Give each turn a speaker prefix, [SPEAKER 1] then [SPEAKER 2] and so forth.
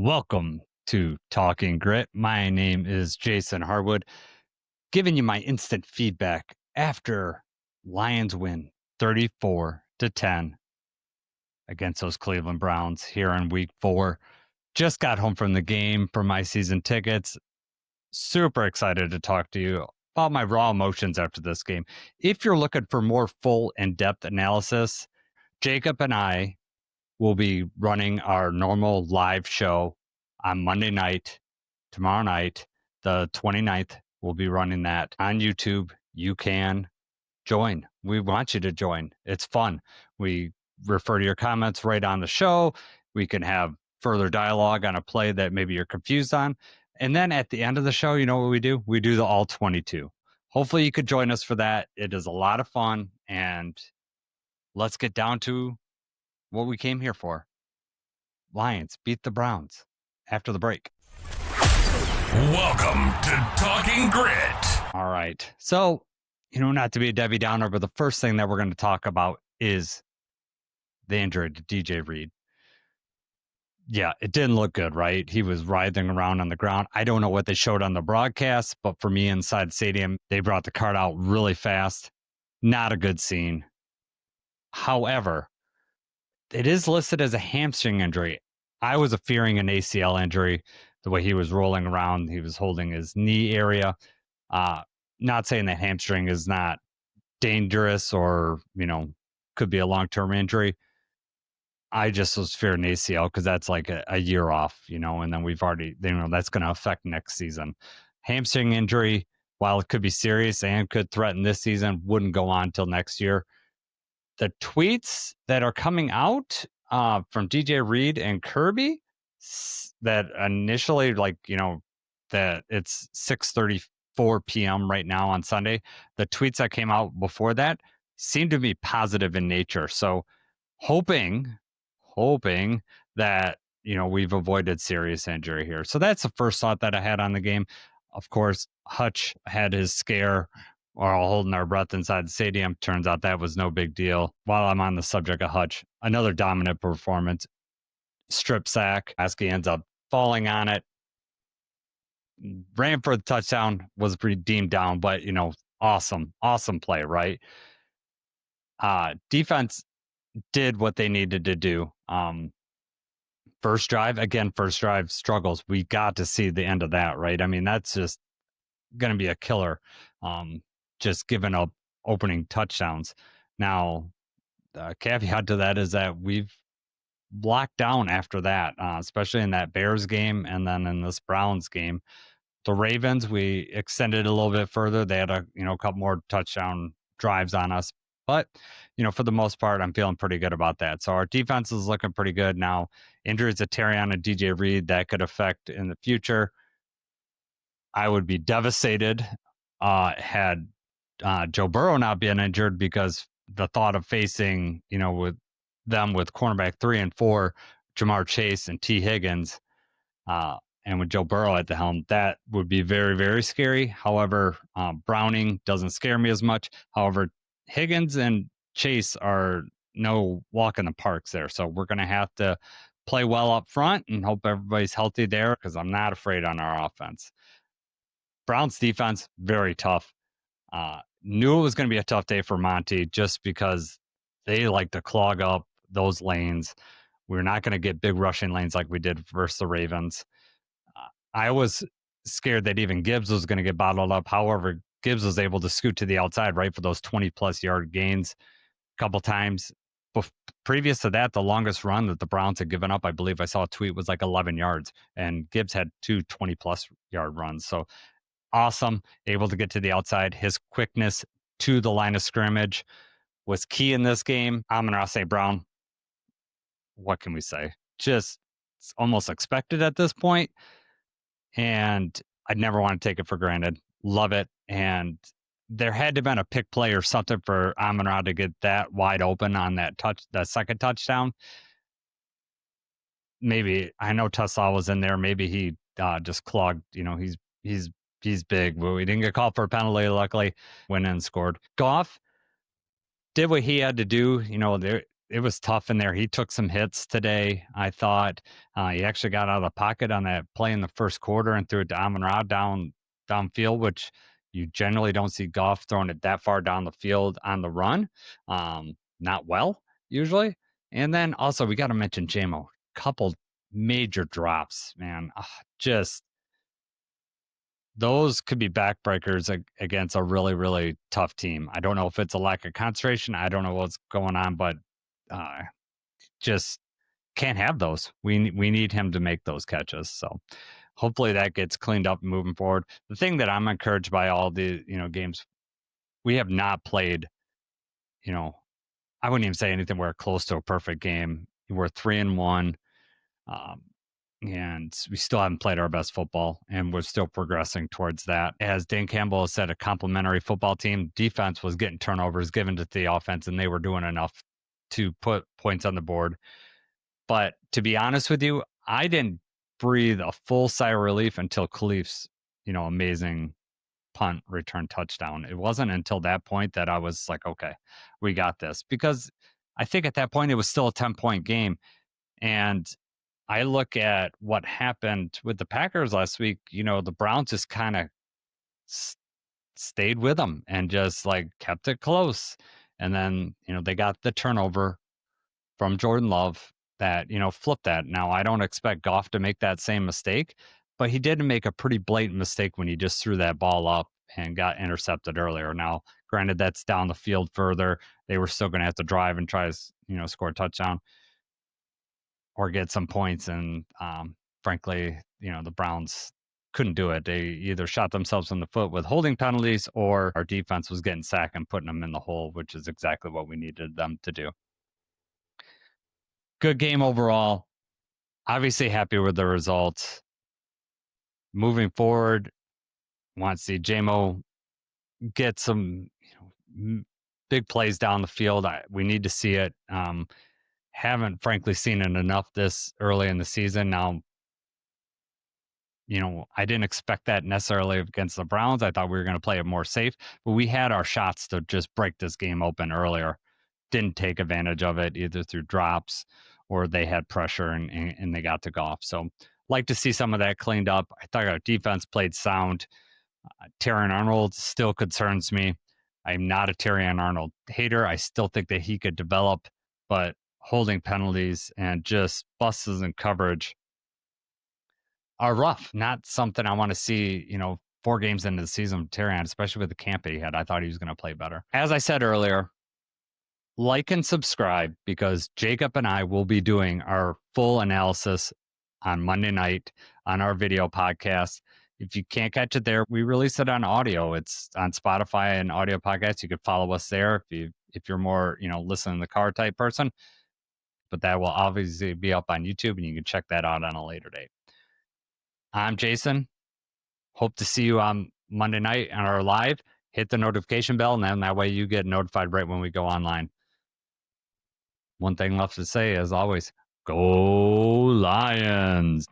[SPEAKER 1] Welcome to Talking Grit. My name is Jason Harwood, giving you my instant feedback after Lions win 34 to 10 against those Cleveland Browns here in week 4. Just got home from the game for my season tickets. Super excited to talk to you about my raw emotions after this game. If you're looking for more full in-depth analysis, Jacob and I will be running our normal live show on Monday night. Tomorrow night, the 29th, we'll be running that on YouTube. You can join. We want you to join. It's fun. We refer to your comments right on the show. We can have further dialogue on a play that maybe you're confused on. And then at the end of the show, you know what we do? We do the all 22. Hopefully you could join us for that. It is a lot of fun. And let's get down to what we came here for. Lions beat the Browns after the break.
[SPEAKER 2] Welcome to Talking Grit.
[SPEAKER 1] All right. So, not to be a Debbie Downer, but the first thing that we're going to talk about is the injury to DJ Reed. Yeah, it didn't look good, right? He was writhing around on the ground. I don't know what they showed on the broadcast, but for me inside the stadium, they brought the cart out really fast. Not a good scene. However, it is listed as a hamstring injury. I was fearing an ACL injury. The way he was rolling around, he was holding his knee area. Not saying that hamstring is not dangerous or, could be a long-term injury. I just was fearing ACL because that's like a year off, and then we've already, that's going to affect next season. Hamstring injury, while it could be serious and could threaten this season, wouldn't go on till next year. The tweets that are coming out from DJ Reed and Kirby that initially, that it's 6:34 p.m. right now on Sunday. The tweets that came out before that seem to be positive in nature. So hoping that we've avoided serious injury here. So that's the first thought that I had on the game. Of course, Hutch had his scare while holding our breath inside the stadium. Turns out that was no big deal. While I'm on the subject of Hutch, another dominant performance. Strip sack. Askey ends up falling on it. Ran for the touchdown, was redeemed down, but awesome play, right? Defense did what they needed to do. First drive struggles. We got to see the end of that, right? I mean, that's just going to be a killer. Just giving up opening touchdowns. Now, the caveat to that is that we've locked down after that, especially in that Bears game and then in this Browns game. The Ravens, we extended a little bit further. They had a couple more touchdown drives on us. But, for the most part, I'm feeling pretty good about that. So our defense is looking pretty good now. Injuries to Terrion and DJ Reed that could affect in the future. I would be devastated had Joe Burrow not been injured, because the thought of facing, with cornerback 3 and 4, Jamar Chase and T. Higgins, and with Joe Burrow at the helm, that would be very, very scary. However, Browning doesn't scare me as much. However, Higgins and Chase are no walk in the parks there. So we're going to have to play well up front and hope everybody's healthy there, because I'm not afraid on our offense. Browns defense, very tough. Knew it was going to be a tough day for Monty just because they like to clog up those lanes. We're not going to get big rushing lanes like we did versus the Ravens. I was scared that even Gibbs was going to get bottled up. However, Gibbs was able to scoot to the outside, right, for those 20-plus yard gains a couple times. Previous to that, the longest run that the Browns had given up, I believe I saw a tweet, was like 11 yards, and Gibbs had 2 20-plus yard runs. So awesome, able to get to the outside. His quickness to the line of scrimmage was key in this game. Amon-Ra St. Brown, what can we say? Just almost expected at this point. And I'd never want to take it for granted. Love it. And there had to have been a pick play or something for Amon-Ra to get that wide open on that second touchdown. Maybe, I know Tussauds was in there. Maybe he just clogged. He's big, but we didn't get called for a penalty. Luckily, went in and scored. Goff did what he had to do. it was tough in there. He took some hits today, I thought. He actually got out of the pocket on that play in the first quarter and threw it to Amon-Ra downfield, which you generally don't see Goff throwing it that far down the field on the run. Not well, usually. And then also we got to mention JMO. Couple major drops, man. Just those could be backbreakers against a really, really tough team. I don't know if it's a lack of concentration. I don't know what's going on, but uh, just can't have those. We need him to make those catches. So hopefully that gets cleaned up moving forward. The thing that I'm encouraged by all the games we have not played, you know, I wouldn't even say anything. We're close to a perfect game. We're 3-1. Um, and we still haven't played our best football, and we're still progressing towards that. As Dan Campbell has said, a complementary football team. Defense was getting turnovers given to the offense, and they were doing enough to put points on the board. But to be honest with you, I didn't breathe a full sigh of relief until Khalif's, amazing punt return touchdown. It wasn't until that point that I was like, okay, we got this. Because I think at that point it was still a 10-point game. And I look at what happened with the Packers last week. The Browns just kind of stayed with them and just like kept it close. And then, they got the turnover from Jordan Love that, flipped that. Now, I don't expect Goff to make that same mistake, but he did make a pretty blatant mistake when he just threw that ball up and got intercepted earlier. Now, granted, that's down the field further. They were still going to have to drive and try to, score a touchdown or get some points. And frankly, the Browns couldn't do it. They either shot themselves in the foot with holding penalties or our defense was getting sacked and putting them in the hole, which is exactly what we needed them to do. Good game overall. Obviously happy with the results. Moving forward, want to see JMO get some big plays down the field. We need to see it. Haven't frankly seen it enough this early in the season. Now, I didn't expect that necessarily against the Browns. I thought we were going to play it more safe, but we had our shots to just break this game open earlier. Didn't take advantage of it either through drops or they had pressure and they got to Goff. So like to see some of that cleaned up. I thought our defense played sound. Terrion Arnold still concerns me. I'm not a Terrion Arnold hater. I still think that he could develop, but holding penalties and just busts in coverage are rough. Not something I want to see, 4 games into the season with Terrion, especially with the camp he had. I thought he was going to play better. As I said earlier, like and subscribe because Jacob and I will be doing our full analysis on Monday night on our video podcast. If you can't catch it there, we release it on audio. It's on Spotify and audio podcasts. You could follow us there if you're more, listen in the car type person. But that will obviously be up on YouTube and you can check that out on a later date. I'm Jason. Hope to see you on Monday night on our live. Hit the notification bell, and then that way you get notified right when we go online. One thing left to say, as always, go Lions.